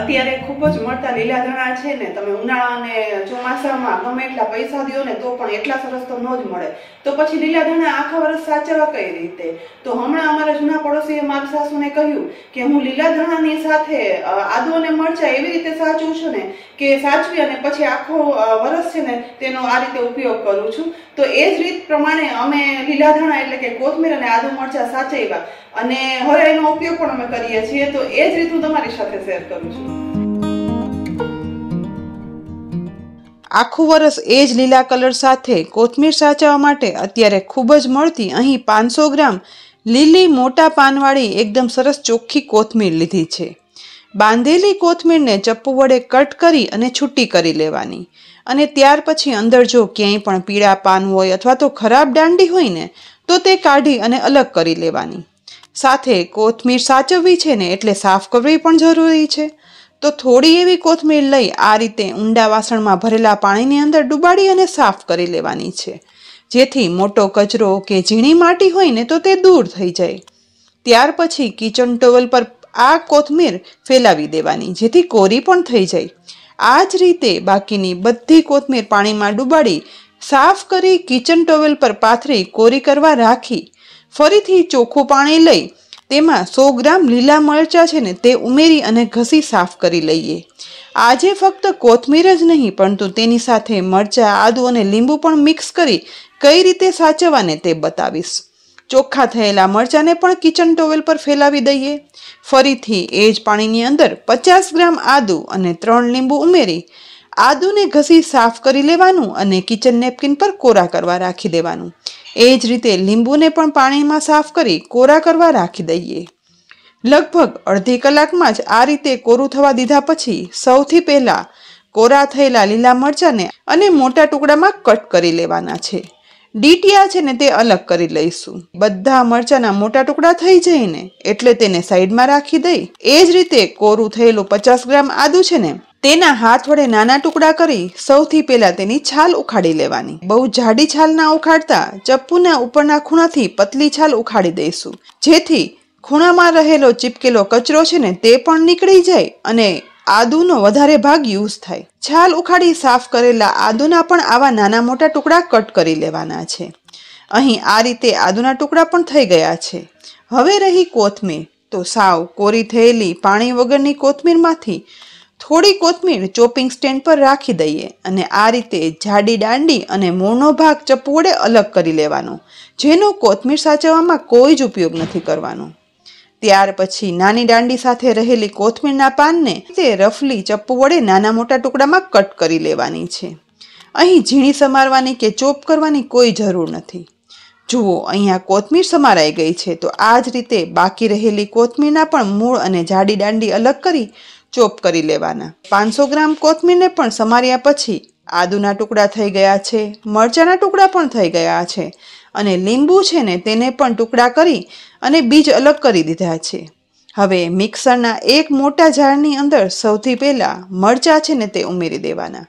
અત્યારે ખૂબ જ મળતા લીલા ધાણા છે ને, તમે ઉનાળા અને ચોમાસામાં ગમે એટલા પૈસા દો ને તો પણ એટલા સરસ તો ન જ મળે. તો પછી લીલા ધાણા આખા વર્ષ સાચવવા કઈ રીતે? તો હમણાં અમારા જૂના પડોશીએ મારી સાસુને કહ્યું કે હું લીલા ધાણાની સાથે આદુ અને મરચા એવી રીતે સાચવું છું ને કે સાચવી અને પછી આખો વર્ષ છે ને તેનો આ રીતે ઉપયોગ કરું છું. તો એ જ રીત પ્રમાણે અમે લીલા ધાણા એટલે કે કોથમીર અને આદુ મરચા સાચવ્યા અને હવે એનો ઉપયોગ પણ અમે કરીએ છીએ. તો એ જ રીત હું તમારી સાથે શેર કરું છું. આખું વર્ષ એ જ લીલા કલર સાથે કોથમીર સાચવવા માટે અત્યારે ખૂબ જ મળતી અહીં 500 ગ્રામ લીલી મોટા પાનવાળી એકદમ સરસ ચોખ્ખી કોથમીર લીધી છે. બાંધેલી કોથમીરને ચપ્પુ વડે કટ કરી અને છૂટી કરી લેવાની અને ત્યાર પછી અંદર જો ક્યાંય પણ પીળા પાન હોય અથવા તો ખરાબ દાંડી હોય ને તો તે કાઢી અને અલગ કરી લેવાની. સાથે કોથમીર સાચવવી છે ને એટલે સાફ કરવી પણ જરૂરી છે. તો થોડી એવી કોથમીર લઈ આ રીતે ઊંડા વાસણમાં ભરેલા પાણીની અંદર ડુબાડી અને સાફ કરી લેવાની છે, જેથી મોટો કચરો કે ઝીણી માટી હોય ને તો તે દૂર થઈ જાય. ત્યાર પછી કિચન ટોવેલ પર આ કોથમીર ફેલાવી દેવાની, જેથી કોરી પણ થઈ જાય. આ જ રીતે બાકીની બધી કોથમીર પાણીમાં ડુબાડી સાફ કરી કિચન ટોવેલ પર પાથરી કોરી કરવા રાખી ફરીથી ચોખ્ખું પાણી લઈ તેમાં 100 ગ્રામ લીલા મરચાં છે ને તે ઉમેરી અને ઘસી સાફ કરી લઈએ. આજે ફક્ત કોથમીર જ નહીં પરંતુ તેની સાથે મરચાં, આદુ અને લીંબુ પણ મિક્સ કરી કઈ રીતે સાચવવાને તે બતાવીશ. ચોખ્ખા થયેલા મરચાંને પણ કિચન ટોવેલ પર ફેલાવી દઈએ. ફરીથી એ જ પાણીની અંદર 50 ગ્રામ આદુ અને 3 લીંબુ ઉમેરી આદુને ઘસી સાફ કરી લેવાનું અને કિચન નેપકિન પર કોરા કરવા રાખી દેવાનું. એ જ રીતે લીંબુને પણ પાણીમાં સાફ કરી કોરા કરવા રાખી દઈએ. લગભગ અડધી કલાકમાં જ આ રીતે કોરું થવા દીધા પછી સૌથી પહેલા કોરા થયેલા લીલા મરચાંને અને મોટા ટુકડામાં કટ કરી લેવાના છે. ડીટીયા છે ને તે અલગ કરી લઈશું. બધા મરચાંના મોટા ટુકડા થઈ જાય ને એટલે તેને સાઈડમાં રાખી દઈ એ જ રીતે કોરું થયેલું 50 ગ્રામ આદુ છે ને તેના હાથ વડે નાના ટુકડા કરી સૌથી પહેલા તેની છાલ ઉખાડી લેવાની. બહુ જાડી છાલ ના ઉખાડતા ચપ્પુના ઉપરના ખૂણાથી પતલી છાલ ઉખાડી દઈશું, જેથી ખૂણામાં રહેલો ચીપકેલો કચરો છે ને તે પણ નીકળી જાય અને આદુનો વધારે ભાગ યુઝ થાય. છાલ ઉખાડી સાફ કરેલા આદુના પણ આવા નાના મોટા ટુકડા કટ કરી લેવાના છે. અહીં આ રીતે આદુના ટુકડા પણ થઈ ગયા છે. હવે રહી કોથમીર. તો સાવ કોરી થયેલી પાણી વગરની કોથમીરમાંથી થોડી કોથમીર ચોપિંગ સ્ટેન્ડ પર રાખી દઈએ અને આ રીતે જાડી દાંડી અને મૂળનો ભાગ ચપ્પુ વડે અલગ કરી લેવાનો, જેનો કોથમીર સાચવવામાં કોઈ જ ઉપયોગ નથી કરવાનો. ત્યાર પછી નાની દાંડી સાથે રહેલી કોથમીરના પાનને તે રફલી ચપ્પુ વડે નાના મોટા ટુકડામાં કટ કરી લેવાની છે. અહીં ઝીણી સમારવાની કે ચોપ કરવાની કોઈ જરૂર નથી. જુઓ, અહીંયા કોથમીર સમારાઈ ગઈ છે. તો આ જ રીતે બાકી રહેલી કોથમીરના પણ મૂળ અને જાડી દાંડી અલગ કરી ચોપ કરી લેવાના. 500 ગ્રામ કોથમીરને પણ સમાર્યા પછી આદુના ટુકડા થઈ ગયા છે, મરચાંના ટુકડા પણ થઈ ગયા છે અને લીંબુ છે ને તેને પણ ટુકડા કરી અને બીજ અલગ કરી દીધા છે. હવે મિક્સરના એક મોટા જારની અંદર સૌથી પહેલા મરચાં છે ને તે ઉમેરી દેવાના.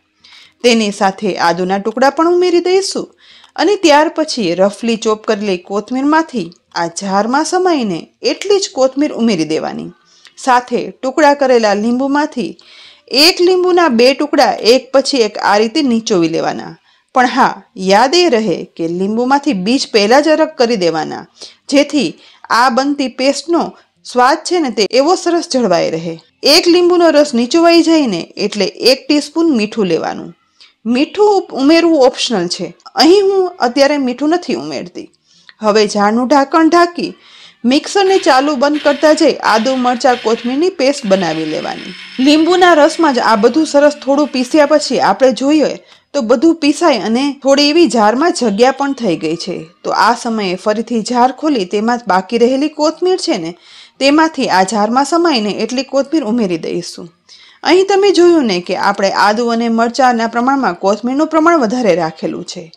તેની સાથે આદુના ટુકડા પણ ઉમેરી દઈશું અને ત્યાર પછી રફલી ચોપ કરેલી કોથમીરમાંથી આ જારમાં સમાઈને એટલી જ કોથમીર ઉમેરી દેવાની. સાથે ટુકડા કરેલા લીંબુમાંથી એક લીંબુના 2 ટુકડા એક પછી એક આ રીતે નીચોવી લેવાના. પણ હા, યાદ એ રહે કે લીંબુમાંથી બીજ પહેલા જ અલગ કરી દેવાના, જેથી આ બનતી પેસ્ટનો સ્વાદ છે ને તે એવો સરસ જળવાઈ રહે. એક લીંબુનો રસ નીચોવાઈ જાય ને એટલે 1 ટીસ્પૂન મીઠું લેવાનું. મીઠું ઉમેરવું ઓપ્શનલ છે. અહીં હું અત્યારે મીઠું નથી ઉમેરતી. હવે જારનું ઢાંકણ ઢાંકી મિક્સરને ચાલુ બંધ કરતા જઈ આદુ મરચાં કોથમીરની પેસ્ટ બનાવી લેવાની. લીંબુના રસમાં જ આ બધું સરસ થોડું પીસ્યા પછી આપણે જોઈએ તો બધું પીસાય અને થોડી એવી જારમાં જગ્યા પણ થઈ ગઈ છે. તો આ સમયે ફરીથી જાર ખોલી તેમાં બાકી રહેલી કોથમીર છે ને તેમાંથી આ જારમાં સમાઈને એટલી કોથમીર ઉમેરી દઈશું. અહીં તમે જોયું ને કે આપણે આદુ અને મરચાંના પ્રમાણમાં કોથમીરનું પ્રમાણ વધારે રાખેલું છે.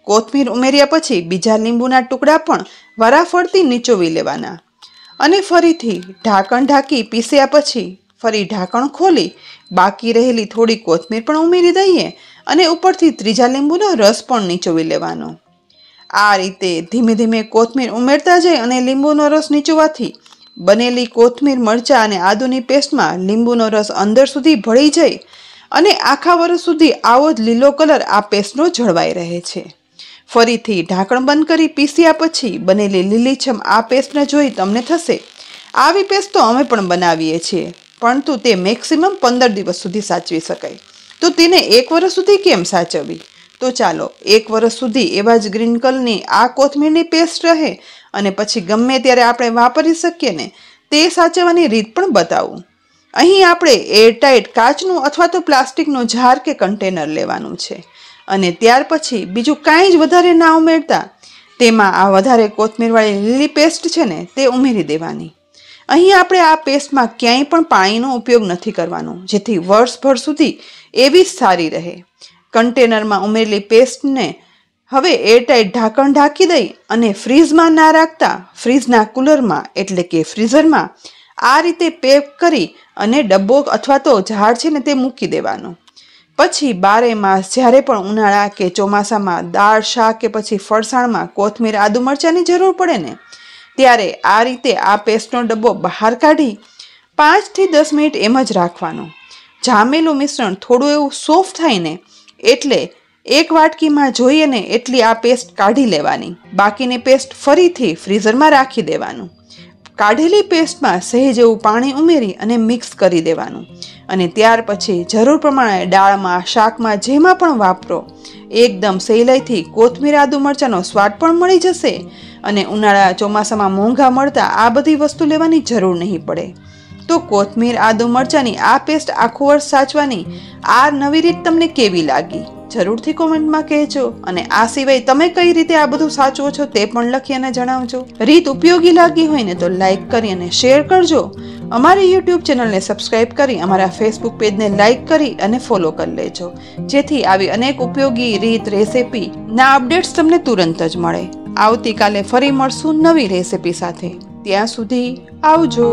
કોથમીર ઉમેર્યા પછી બીજા લીંબુના ટુકડા પણ વારાફરતી નીચોવી લેવાના અને ફરીથી ઢાંકણ ઢાંકી પીસ્યા પછી ફરી ઢાંકણ ખોલી બાકી રહેલી થોડી કોથમીર પણ ઉમેરી દઈએ અને ઉપરથી ત્રીજા લીંબુનો રસ પણ નીચોવી લેવાનો. આ રીતે ધીમે ધીમે કોથમીર ઉમેરતા જાય અને લીંબુનો રસ નીચોવાથી બનેલી કોથમીર, મરચાં અને આદુની પેસ્ટમાં લીંબુનો રસ અંદર સુધી ભળી જાય અને આખા વર્ષ સુધી આવો જ લીલો કલર આ પેસ્ટનો જળવાઈ રહે છે. ફરીથી ઢાંકણ બંધ કરી પીસ્યા પછી બનેલી લીલીછમ આ પેસ્ટને જોઈ તમને થશે, આવી પેસ્ટ તો અમે પણ બનાવીએ છીએ, પરંતુ તે મેક્સિમમ 15 દિવસ સુધી સાચવી શકાય. તો તેને 1 વર્ષ સુધી કેમ સાચવવી? તો ચાલો 1 વર્ષ સુધી એવા જ ગ્રીન કલરની આ કોથમીરની પેસ્ટ રહે અને પછી ગમે ત્યારે આપણે વાપરી શકીએ ને તે સાચવવાની રીત પણ બતાવું. અહીં આપણે એરટાઇટ કાચનું અથવા તો પ્લાસ્ટિકનું જાર કે કન્ટેનર લેવાનું છે અને ત્યાર પછી બીજું કાંઈ જ વધારે ના ઉમેરતા તેમાં આ વધારે કોથમીરવાળી લીલી પેસ્ટ છે ને તે ઉમેરી દેવાની. અહીં આપણે આ પેસ્ટમાં ક્યાંય પણ પાણીનો ઉપયોગ નથી કરવાનો, જેથી વર્ષભર સુધી એવી જ સારી રહે. કન્ટેનરમાં ઉમેરેલી પેસ્ટને હવે એરટાઇટ ઢાંકણ ઢાંકી દઈ અને ફ્રીઝમાં ના રાખતા ફ્રીજના કુલરમાં એટલે કે ફ્રીઝરમાં આ રીતે પેક કરી અને ડબ્બો અથવા તો ઝાડ છે ને તે મૂકી દેવાનો. પછી 12 માસ જ્યારે પણ ઉનાળા કે ચોમાસામાં દાળ, શાક કે પછી ફરસાણમાં કોથમીર, આદુ, મરચાંની જરૂર પડે ને ત્યારે આ રીતે આ પેસ્ટનો ડબ્બો બહાર કાઢી 5 થી 10 મિનિટ એમ જ રાખવાનો. જામેલું મિશ્રણ થોડું એવું સોફ્ટ થાય ને એટલે 1 વાટકીમાં જોઈએ ને એટલી આ પેસ્ટ કાઢી લેવાની. બાકીની પેસ્ટ ફરીથી ફ્રીઝરમાં રાખી દેવાનું. કાઢેલી પેસ્ટમાં સહેજ એવું પાણી ઉમેરી અને મિક્સ કરી દેવાનું અને ત્યાર પછી જરૂર પ્રમાણે દાળમાં, શાકમાં, જેમાં પણ વાપરો. એકદમ સહેલાઈથી કોથમીર, આદુ, મરચાંનો સ્વાદ પણ મળી જશે અને ઉનાળા ચોમાસામાં મોંઘા મળતા આ બધી વસ્તુ લેવાની જરૂર નહીં પડે. તો કોથમીર, આદુ, મરચાંની આ પેસ્ટ આખું વર્ષ સાચવાની આ નવી રીત તમને કેવી લાગી? જરૂરથી કોમેન્ટમાં કહેજો અને આ સિવાય તમે કઈ રીતે આ બધું સાચવો છો તે પણ લખી અને જણાવજો. રીત ઉપયોગી લાગી હોય ને તો લાઈક કરી અને શેર કરજો. અમારી YouTube ચેનલને સબસ્ક્રાઇબ કરી અમારા ફેસબુક પેજને લાઈક કરી અને ફોલો કરી લેજો, જેથી આવી અનેક ઉપયોગી રીત, રેસીપી ના અપડેટ્સ તમને તુરંત જ મળે. આવતીકાલે ફરી મળશું નવી રેસીપી સાથે. ત્યાં સુધી આવજો.